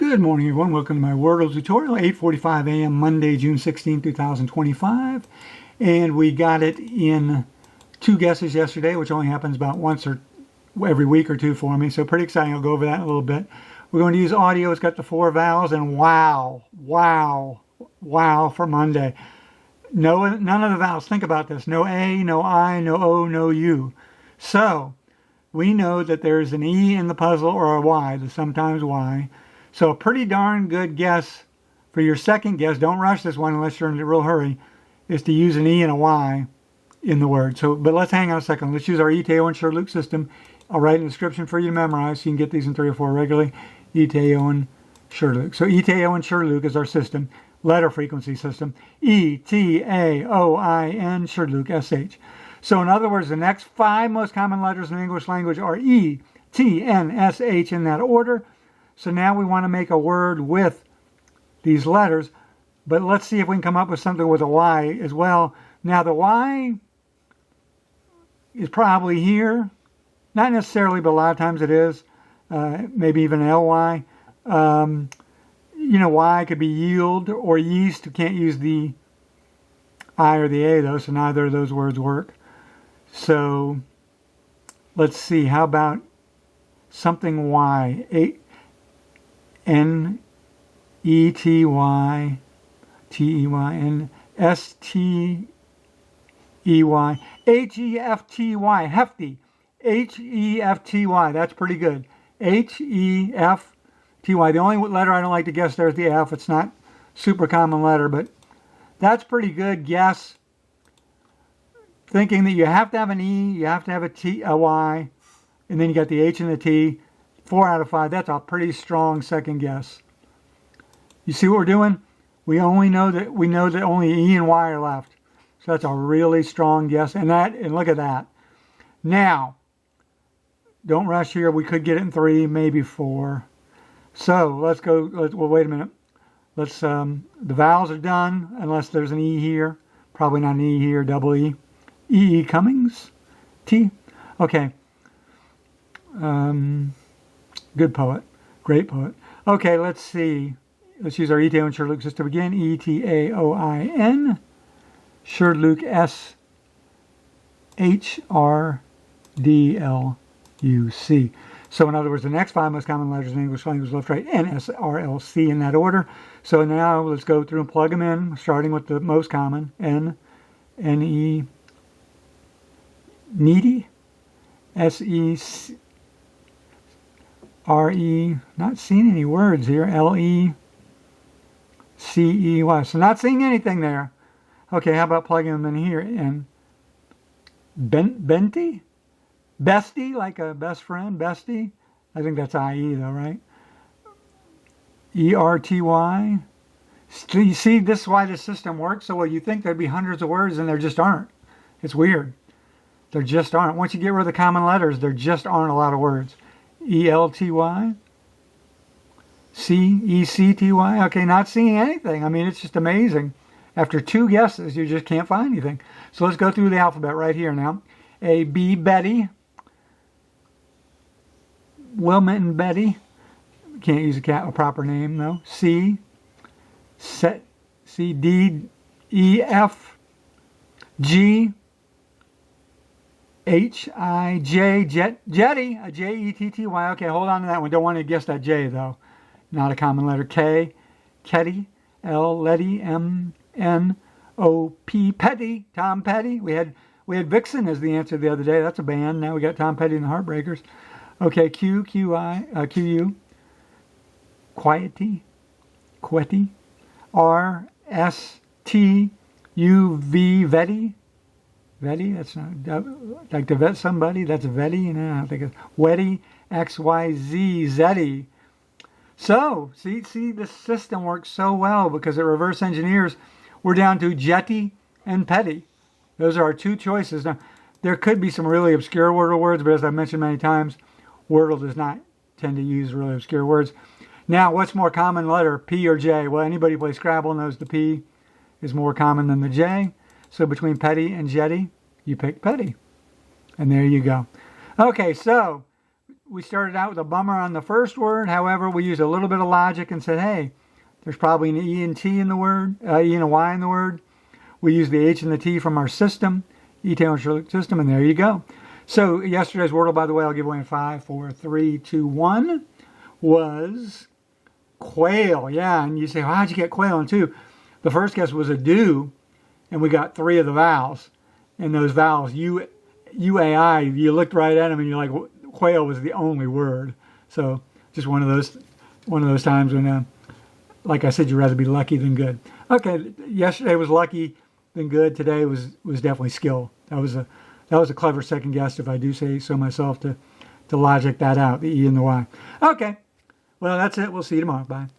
Good morning, everyone. Welcome to my Wordle tutorial, 8:45 a.m. Monday, June 16, 2025. And we got it in 2 guesses yesterday, which only happens about once or every week or two for me. So pretty exciting. I'll go over that in a little bit. We're going to use audio. It's got the 4 vowels and wow for Monday. No, none of the vowels. Think about this. No A, no I, no O, no U. So we know that there's an E in the puzzle or a Y, the sometimes Y. So a pretty darn good guess for your second guess, don't rush this one unless you're in a real hurry, is to use an E and a Y in the word. But let's hang on a second. Let's use our ETAOIN SHRDLUC system. I'll write in the description for you to memorize so you can get these in 3 or 4 regularly. ETAOIN SHRDLUC. So ETAOIN SHRDLUC is our system, letter frequency system. ETAOIN SHRDLUC, SH. So in other words, the next 5 most common letters in the English language are E, T, N, S, H in that order. So now we want to make a word with these letters, but let's see if we can come up with something with a Y as well. Now the Y is probably here, not necessarily, but a lot of times it is, maybe even LY. You know, Y could be yield or yeast. You can't use the I or the A though, so neither of those words work. So let's see, how about something Y? N-E-T-Y, T-E-Y, N-S-T-E-Y, H-E-F-T-Y, hefty, H-E-F-T-Y, that's pretty good, H-E-F-T-Y. The only letter I don't like to guess there is the F. It's not super common letter, but that's pretty good guess. Thinking that you have to have an E, you have to have a T, a Y, and then you got the H and the T. 4 out of 5, that's a pretty strong second guess. You see what we're doing? We know that only E and Y are left. So that's a really strong guess. And look at that. Now, don't rush here. We could get it in 3, maybe 4. So let's go. Well, wait a minute. The vowels are done, unless there's an E here. Probably not an E here, double E. E. Cummings? T? Okay. Good poet. Great poet. Okay, let's see. Let's use our ETAOIN SHRDLUC system again. ETAOIN SHRDLUC SHRDLUC. So in other words, the next 5 most common letters in English language, left, right, N, S, R, L, C in that order. So now let's go through and plug them in, starting with the most common. N, N-E, needy, S-E, R-E, not seeing any words here, L-E-C-E-Y. So not seeing anything there. Okay, how about plugging them in here? And Benty? Bestie, like a best friend, bestie? I think that's I-E though, right? E-R-T-Y. You see, this is why the system works so well. You think there'd be hundreds of words and there just aren't. It's weird. There just aren't. Once you get rid of the common letters, there just aren't a lot of words. E-L-T-Y, C-E-C-T-Y. Okay, not seeing anything. I mean, it's just amazing. After 2 guesses, you just can't find anything. So let's go through the alphabet right here now. A, B, Betty. Wilmington Betty. Can't use a proper name, though. C, D, E, F, G, H-I-J, Jetty, a J-E-T-T-Y. Okay, hold on to that one. Don't want to guess that J, though. Not a common letter. K, Ketty, L, Letty, M-N-O-P, Petty, Tom Petty. We had Vixen as the answer the other day. That's a band. Now we got Tom Petty and the Heartbreakers. Okay, Q, Q-U, Quiety, R, S, T, U, V, Vetty. Vetty, that's not, like to vet somebody, that's Vetty, I don't think it's Wetty, X-Y-Z, Zetty. So, see, this system works so well because it reverse engineers. We're down to Jetty and Petty. Those are our 2 choices. Now, there could be some really obscure Wordle words, but as I've mentioned many times, Wordle does not tend to use really obscure words. Now, what's more common letter, P or J? Well, anybody who plays Scrabble knows the P is more common than the J. So between Petty and Jetty, you pick Petty. And there you go. Okay, so we started out with a bummer on the first word. However, we used a little bit of logic and said, hey, there's probably an E and T in the word, E and a Y in the word. We used the H and the T from our system, ETAOIN SHRDLUC system, and there you go. So yesterday's Wordle, by the way, I'll give away in 5, 4, 3, 2, 1, was quail. Yeah, and you say, well, how'd you get quail in 2? The first guess was a do, and we got 3 of the vowels. And those vowels, U-A-I, you looked right at them and you're like, quail was the only word. So just one of those times when, like I said, you'd rather be lucky than good. Okay, yesterday was lucky than good. Today was definitely skill. That was a clever second guess, if I do say so myself, to logic that out, the E and the Y. Okay, well, that's it. We'll see you tomorrow. Bye.